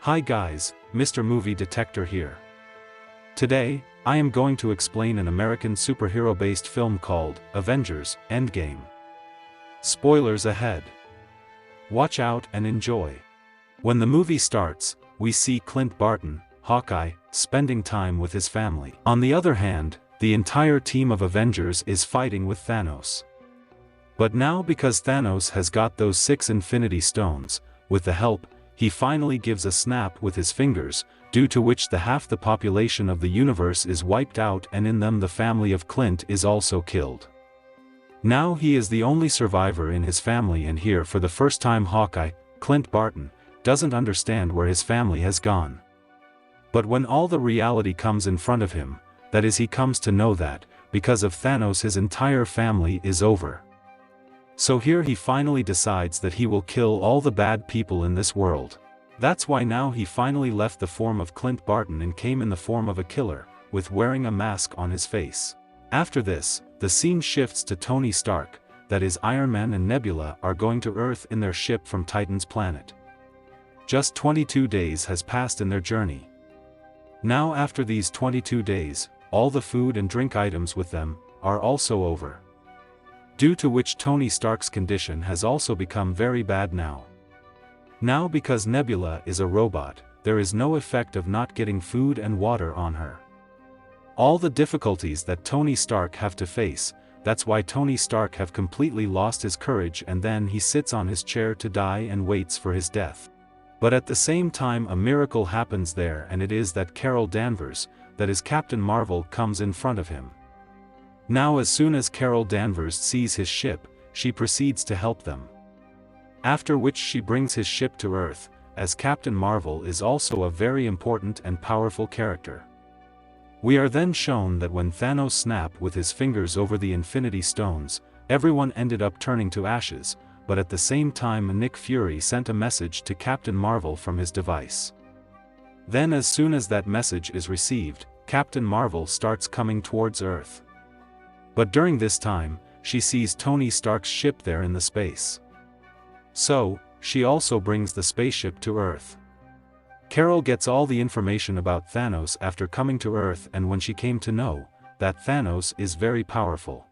Hi guys, Mr. Movie Detector here. Today, I am going to explain an American superhero-based film called Avengers End Game. Spoilers ahead. Watch out and enjoy. When the movie starts, we see Clint Barton, Hawkeye, spending time with his family. On the other hand, the entire team of Avengers is fighting with Thanos. But now because Thanos has got those 6 Infinity Stones, with the help, he finally gives a snap with his fingers, due to which half the population of the universe is wiped out and in them the family of Clint is also killed. Now he is the only survivor in his family, and here for the first time Hawkeye, Clint Barton, doesn't understand where his family has gone. But when all the reality comes in front of him, that is, he comes to know that, because of Thanos, his entire family is over. So here he finally decides that he will kill all the bad people in this world. That's why now he finally left the form of Clint Barton and came in the form of a killer, with wearing a mask on his face. After this, the scene shifts to Tony Stark, that is Iron Man and Nebula are going to Earth in their ship from Titan's planet. Just 22 days has passed in their journey. Now after these 22 days, all the food and drink items with them are also over. Due to which Tony Stark's condition has also become very bad now. Now because Nebula is a robot, there is no effect of not getting food and water on her. All the difficulties that Tony Stark have to face, that's why Tony Stark have completely lost his courage, and then he sits on his chair to die and waits for his death. But at the same time a miracle happens there, and it is that Carol Danvers, that is Captain Marvel, comes in front of him. Now as soon as Carol Danvers sees his ship, she proceeds to help them. After which she brings his ship to Earth, as Captain Marvel is also a very important and powerful character. We are then shown that when Thanos snapped with his fingers over the Infinity Stones, everyone ended up turning to ashes, but at the same time Nick Fury sent a message to Captain Marvel from his device. Then as soon as that message is received, Captain Marvel starts coming towards Earth. But during this time, she sees Tony Stark's ship there in the space. So, she also brings the spaceship to Earth. Carol gets all the information about Thanos after coming to Earth, and when she came to know that Thanos is very powerful.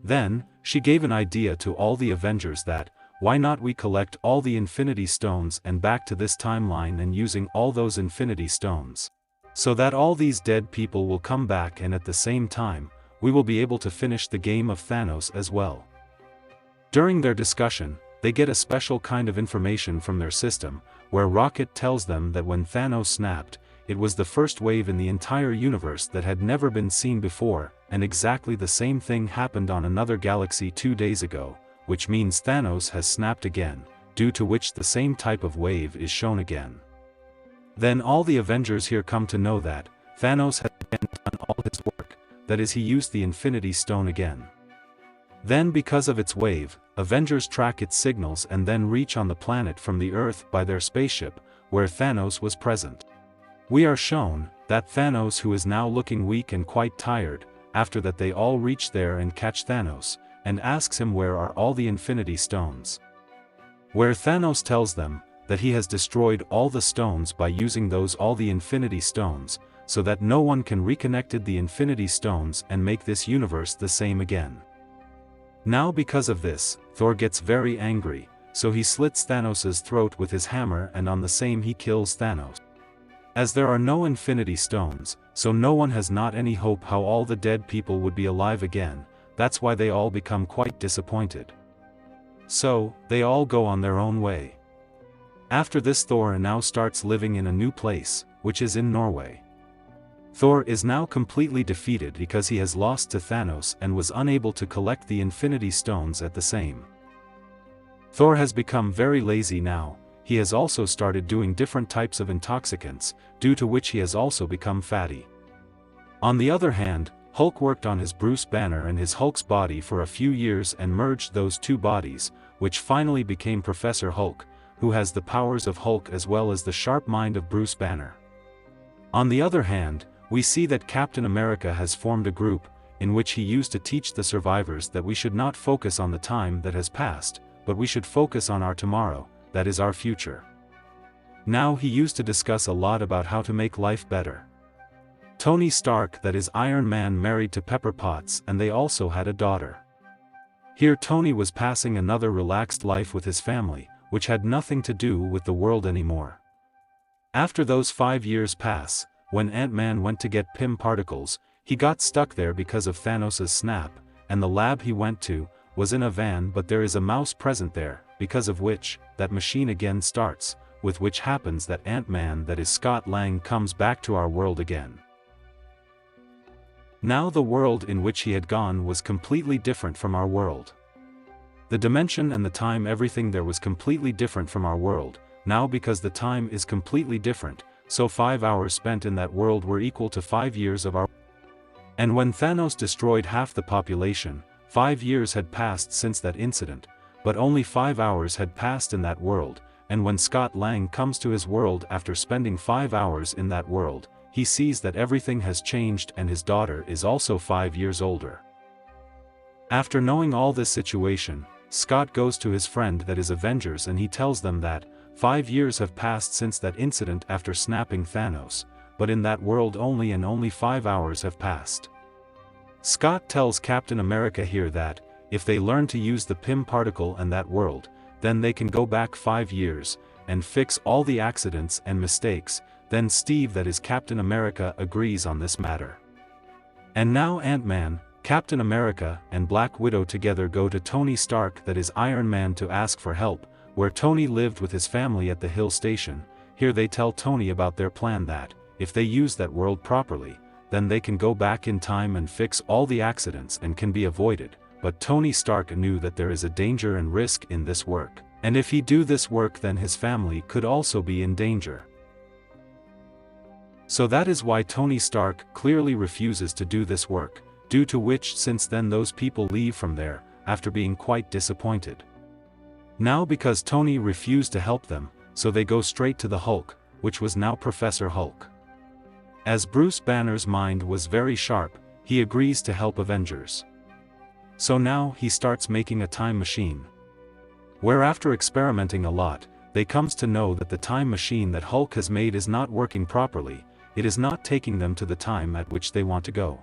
Then, she gave an idea to all the Avengers that, why not we collect all the Infinity Stones and back to this timeline and using all those Infinity Stones. So that all these dead people will come back, and at the same time, we will be able to finish the game of Thanos as well. During their discussion, they get a special kind of information from their system, where Rocket tells them that when Thanos snapped, it was the first wave in the entire universe that had never been seen before, and exactly the same thing happened on another galaxy 2 days ago, which means Thanos has snapped again, due to which the same type of wave is shown again. Then all the Avengers here come to know that Thanos has again done all his work, that is, he used the Infinity Stone again. Then because of its wave, Avengers track its signals and then reach on the planet from the Earth by their spaceship, where Thanos was present. We are shown that Thanos, who is now looking weak and quite tired, after that they all reach there and catch Thanos, and asks him where are all the Infinity Stones. Where Thanos tells them that he has destroyed all the stones by using all the Infinity Stones, so that no one can reconnect the Infinity Stones and make this universe the same again. Now because of this, Thor gets very angry, so he slits Thanos' throat with his hammer, and on the same he kills Thanos. As there are no Infinity Stones, so no one has not any hope how all the dead people would be alive again, that's why they all become quite disappointed. So, they all go on their own way. After this Thor now starts living in a new place, which is in Norway. Thor is now completely defeated because he has lost to Thanos and was unable to collect the Infinity Stones at the same. Thor has become very lazy now, he has also started doing different types of intoxicants, due to which he has also become fatty. On the other hand, Hulk worked on his Bruce Banner and his Hulk's body for a few years and merged those two bodies, which finally became Professor Hulk, who has the powers of Hulk as well as the sharp mind of Bruce Banner. On the other hand, we see that Captain America has formed a group, in which he used to teach the survivors that we should not focus on the time that has passed, but we should focus on our tomorrow, that is our future. Now he used to discuss a lot about how to make life better. Tony Stark, that is Iron Man, married to Pepper Potts, and they also had a daughter. Here Tony was passing another relaxed life with his family, which had nothing to do with the world anymore. After those 5 years pass, when Ant-Man went to get Pym particles, he got stuck there because of Thanos' snap, and the lab he went to was in a van, but there is a mouse present there, because of which that machine again starts, with which happens that Ant-Man, that is Scott Lang, comes back to our world again. Now the world in which he had gone was completely different from our world. The dimension and the time, everything there was completely different from our world. Now because the time is completely different, so 5 hours spent in that world were equal to 5 years of our. And when Thanos destroyed half the population, 5 years had passed since that incident, but only 5 hours had passed in that world, and when Scott Lang comes to his world after spending 5 hours in that world, he sees that everything has changed and his daughter is also 5 years older. After knowing all this situation, Scott goes to his friend, that is Avengers, and he tells them that 5 years have passed since that incident after snapping Thanos, but in that world only 5 hours have passed. Scott tells Captain America here that, if they learn to use the Pym particle in that world, then they can go back 5 years, and fix all the accidents and mistakes. Then Steve, that is Captain America, agrees on this matter. And now Ant-Man, Captain America, and Black Widow together go to Tony Stark, that is Iron Man, to ask for help, where Tony lived with his family at the Hill Station. Here they tell Tony about their plan that, if they use that world properly, then they can go back in time and fix all the accidents and can be avoided. But Tony Stark knew that there is a danger and risk in this work, and if he do this work then his family could also be in danger. So that is why Tony Stark clearly refuses to do this work, due to which since then those people leave from there, after being quite disappointed. Now because Tony refused to help them, so they go straight to the Hulk, which was now Professor Hulk. As Bruce Banner's mind was very sharp, he agrees to help Avengers. So now he starts making a time machine. Where after experimenting a lot, they comes to know that the time machine that Hulk has made is not working properly. It is not taking them to the time at which they want to go.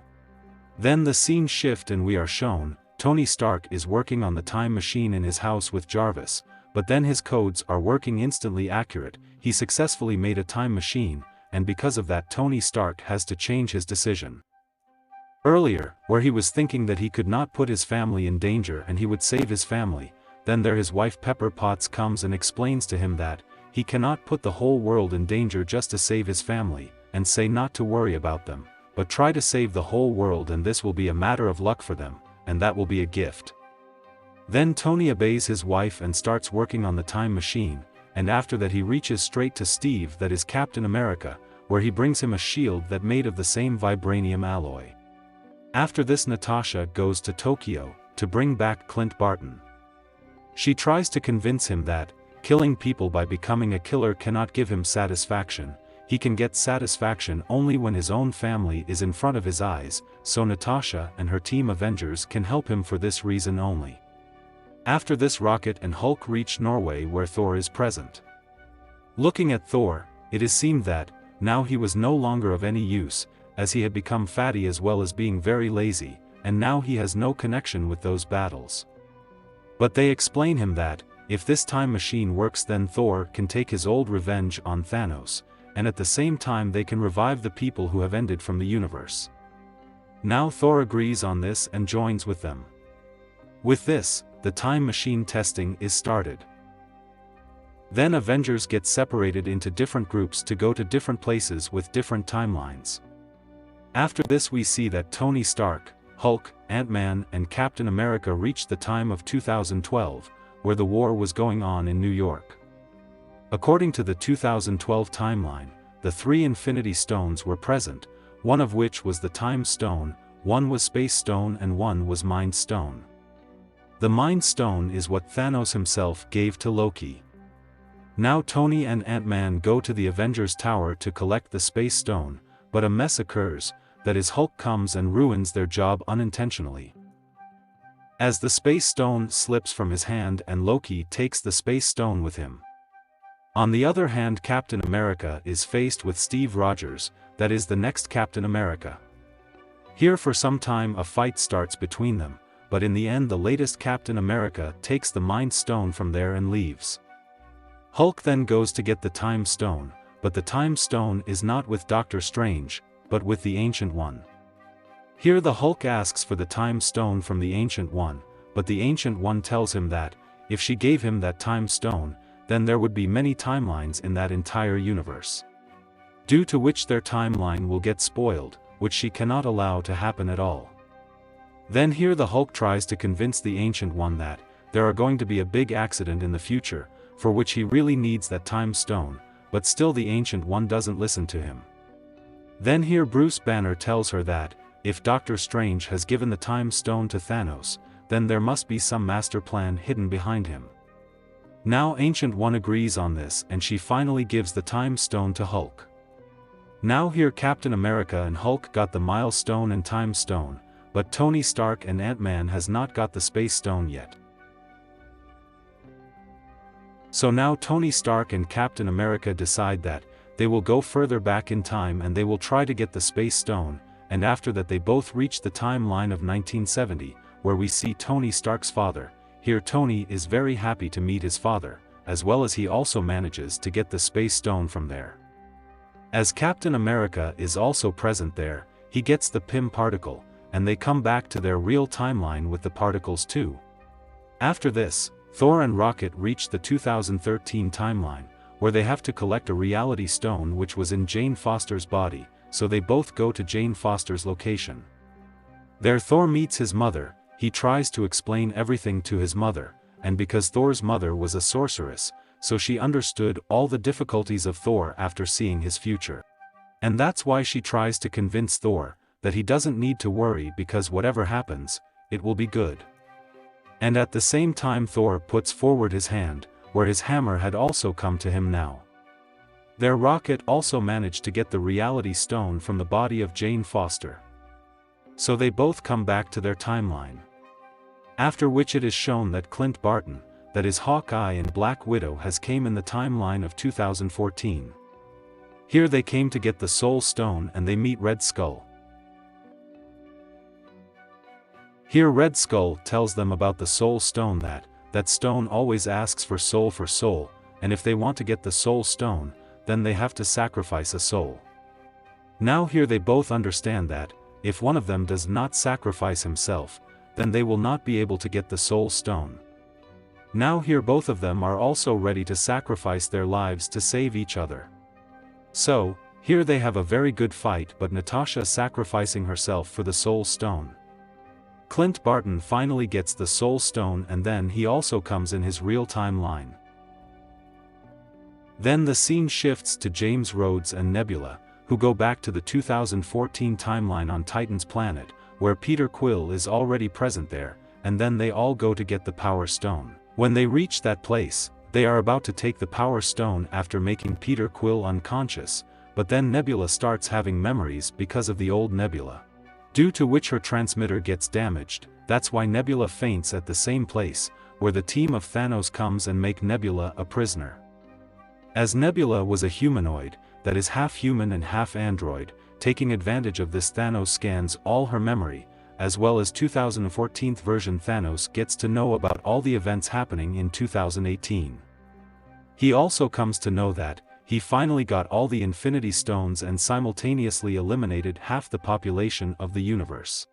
Then the scene shift and we are shown, Tony Stark is working on the time machine in his house with Jarvis, but then his codes are working instantly accurate. He successfully made a time machine, and because of that Tony Stark has to change his decision. Earlier, where he was thinking that he could not put his family in danger and he would save his family, then there his wife Pepper Potts comes and explains to him that he cannot put the whole world in danger just to save his family, and say not to worry about them, but try to save the whole world, and this will be a matter of luck for them, and that will be a gift. Then Tony obeys his wife and starts working on the time machine, and after that he reaches straight to Steve, that is Captain America, where he brings him a shield that made of the same vibranium alloy. After this Natasha goes to Tokyo, to bring back Clint Barton. She tries to convince him that, killing people by becoming a killer cannot give him satisfaction. He can get satisfaction only when his own family is in front of his eyes, so Natasha and her team Avengers can help him for this reason only. After this Rocket and Hulk reach Norway where Thor is present. Looking at Thor, it is seemed that, now he was no longer of any use, as he had become fatty as well as being very lazy, and now he has no connection with those battles. But they explain him that, if this time machine works then Thor can take his old revenge on Thanos, and at the same time they can revive the people who have ended from the universe. Now Thor agrees on this and joins with them. With this, the time machine testing is started. Then Avengers get separated into different groups to go to different places with different timelines. After this we see that Tony Stark, Hulk, Ant-Man and Captain America reached the time of 2012, where the war was going on in New York. According to the 2012 timeline, the 3 Infinity Stones were present, one of which was the Time Stone, one was Space Stone and one was Mind Stone. The Mind Stone is what Thanos himself gave to Loki. Now Tony and Ant-Man go to the Avengers Tower to collect the Space Stone, but a mess occurs, that is Hulk comes and ruins their job unintentionally. As the Space Stone slips from his hand and Loki takes the Space Stone with him. On the other hand, Captain America is faced with Steve Rogers, that is the next Captain America. Here for some time a fight starts between them, but in the end the latest Captain America takes the Mind Stone from there and leaves. Hulk then goes to get the Time Stone, but the Time Stone is not with Doctor Strange, but with the Ancient One. Here the Hulk asks for the Time Stone from the Ancient One, but the Ancient One tells him that, if she gave him that Time Stone, then there would be many timelines in that entire universe. Due to which their timeline will get spoiled, which she cannot allow to happen at all. Then here the Hulk tries to convince the Ancient One that, there are going to be a big accident in the future, for which he really needs that Time Stone, but still the Ancient One doesn't listen to him. Then here Bruce Banner tells her that, if Doctor Strange has given the Time Stone to Thanos, then there must be some master plan hidden behind him. Now Ancient One agrees on this and she finally gives the Time Stone to Hulk. Now here Captain America and Hulk got the Miles Stone and Time Stone, but Tony Stark and Ant-Man has not got the Space Stone yet. So now Tony Stark and Captain America decide that, they will go further back in time and they will try to get the Space Stone, and after that they both reach the timeline of 1970, where we see Tony Stark's father. Here Tony is very happy to meet his father, as well as he also manages to get the Space Stone from there. As Captain America is also present there, he gets the Pym particle, and they come back to their real timeline with the particles too. After this, Thor and Rocket reach the 2013 timeline, where they have to collect a reality stone which was in Jane Foster's body, so they both go to Jane Foster's location. There Thor meets his mother. He tries to explain everything to his mother, and because Thor's mother was a sorceress, so she understood all the difficulties of Thor after seeing his future. And that's why she tries to convince Thor, that he doesn't need to worry because whatever happens, it will be good. And at the same time Thor puts forward his hand, where his hammer had also come to him now. Their Rocket also managed to get the reality stone from the body of Jane Foster. So they both come back to their timeline. After which it is shown that Clint Barton, that is Hawkeye and Black Widow, has came in the timeline of 2014. Here they came to get the Soul Stone and they meet Red Skull. Here Red Skull tells them about the Soul Stone, that stone always asks for soul, and if they want to get the Soul Stone, then they have to sacrifice a soul. Now here they both understand that, if one of them does not sacrifice himself, then they will not be able to get the Soul Stone. Now here both of them are also ready to sacrifice their lives to save each other. So, here they have a very good fight, but Natasha sacrificing herself for the Soul Stone. Clint Barton finally gets the Soul Stone and then he also comes in his real timeline. Then the scene shifts to James Rhodes and Nebula, who go back to the 2014 timeline on Titan's planet, where Peter Quill is already present there, and then they all go to get the Power Stone. When they reach that place, they are about to take the Power Stone after making Peter Quill unconscious, but then Nebula starts having memories because of the old Nebula. Due to which her transmitter gets damaged, that's why Nebula faints at the same place, where the team of Thanos comes and make Nebula a prisoner. As Nebula was a humanoid, that is half human and half android, taking advantage of this Thanos scans all her memory, as well as 2014 version Thanos gets to know about all the events happening in 2018. He also comes to know that, he finally got all the Infinity Stones and simultaneously eliminated half the population of the universe.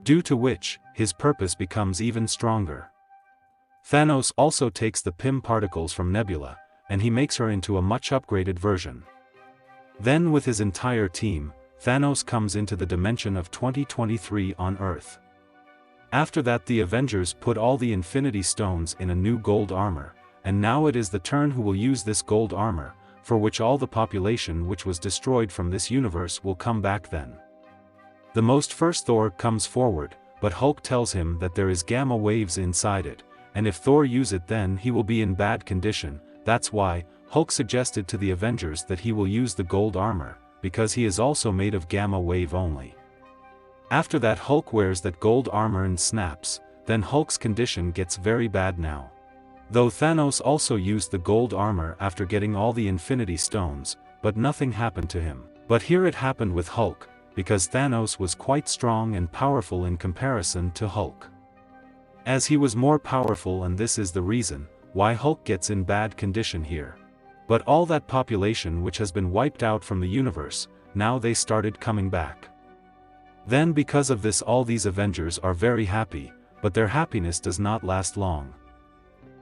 Due to which, his purpose becomes even stronger. Thanos also takes the Pym particles from Nebula, and he makes her into a much upgraded version. Then with his entire team, Thanos comes into the dimension of 2023 on Earth. After that the Avengers put all the Infinity Stones in a new gold armor, and now it is the turn who will use this gold armor, for which all the population which was destroyed from this universe will come back then. The most first Thor comes forward, but Hulk tells him that there is gamma waves inside it, and if Thor use it then he will be in bad condition. That's why, Hulk suggested to the Avengers that he will use the gold armor, because he is also made of gamma wave only. After that Hulk wears that gold armor and snaps, then Hulk's condition gets very bad now. Though Thanos also used the gold armor after getting all the Infinity Stones, but nothing happened to him. But here it happened with Hulk, because Thanos was quite strong and powerful in comparison to Hulk. As he was more powerful, and this is the reason why Hulk gets in bad condition here. But all that population which has been wiped out from the universe, now they started coming back. Then because of this all these Avengers are very happy, but their happiness does not last long.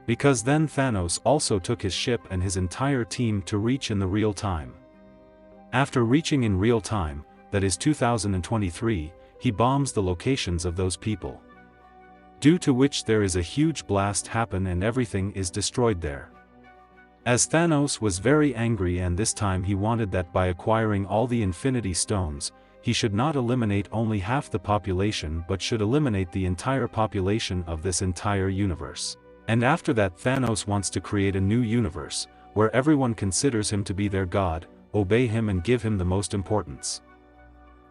Because then Thanos also took his ship and his entire team to reach in the real time. After reaching in real time, that is 2023, he bombs the locations of those people. Due to which there is a huge blast happen and everything is destroyed there. As Thanos was very angry, and this time he wanted that by acquiring all the Infinity Stones, he should not eliminate only half the population but should eliminate the entire population of this entire universe. And after that Thanos wants to create a new universe, where everyone considers him to be their god, obey him and give him the most importance.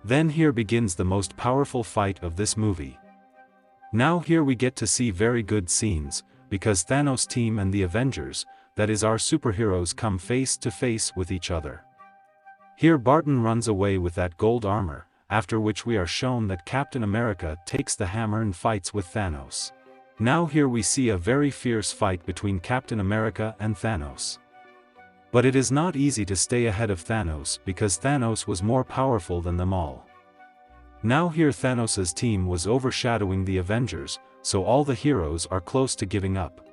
Then here begins the most powerful fight of this movie. Now here we get to see very good scenes, because Thanos' team and the Avengers, that is our superheroes, come face to face with each other. Here Barton runs away with that gold armor, after which we are shown that Captain America takes the hammer and fights with Thanos. Now here we see a very fierce fight between Captain America and Thanos. But it is not easy to stay ahead of Thanos because Thanos was more powerful than them all. Now here Thanos' team was overshadowing the Avengers, so all the heroes are close to giving up.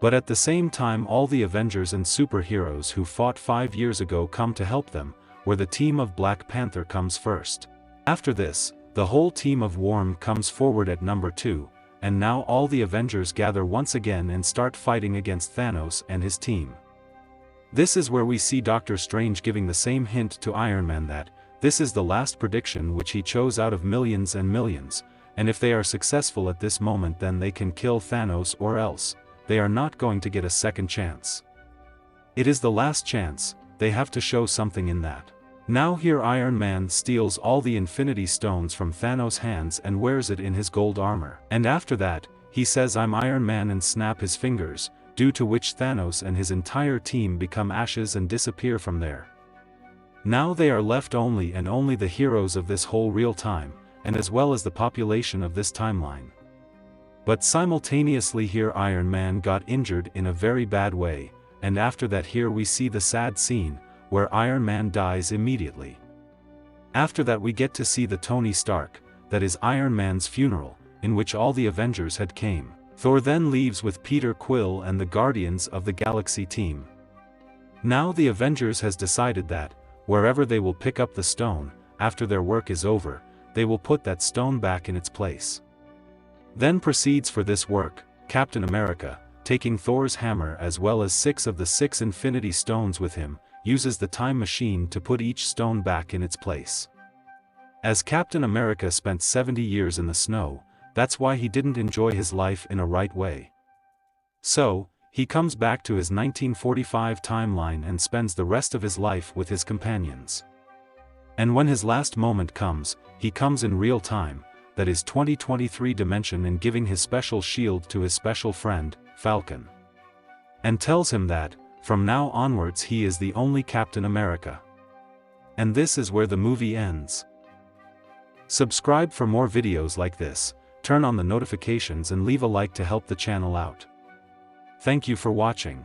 But at the same time all the Avengers and superheroes who fought 5 years ago come to help them, where the team of Black Panther comes first. After this, the whole team of Worm comes forward at number 2, and now all the Avengers gather once again and start fighting against Thanos and his team. This is where we see Doctor Strange giving the same hint to Iron Man that this is the last prediction which he chose out of millions and millions, and if they are successful at this moment then they can kill Thanos, or else they are not going to get a second chance. It is the last chance, they have to show something in that. Now here Iron Man steals all the Infinity Stones from Thanos' hands and wears it in his gold armor. And after that, he says I'm Iron Man and snap his fingers, due to which Thanos and his entire team become ashes and disappear from there. Now they are left only the heroes of this whole real time, and as well as the population of this timeline. But simultaneously here Iron Man got injured in a very bad way, and after that here we see the sad scene, where Iron Man dies immediately. After that we get to see the Tony Stark, that is Iron Man's funeral, in which all the Avengers had came. Thor then leaves with Peter Quill and the Guardians of the Galaxy team. Now the Avengers has decided that, wherever they will pick up the stone, after their work is over, they will put that stone back in its place. Then proceeds for this work, Captain America, taking Thor's hammer as well as 6 of the 6 Infinity Stones with him, uses the time machine to put each stone back in its place. As Captain America spent 70 years in the snow, that's why he didn't enjoy his life in a right way. So, he comes back to his 1945 timeline and spends the rest of his life with his companions. And when his last moment comes, he comes in real time, that is 2023 dimension, and giving his special shield to his special friend, Falcon. And tells him that, from now onwards he is the only Captain America. And this is where the movie ends. Subscribe for more videos like this, turn on the notifications and leave a like to help the channel out. Thank you for watching.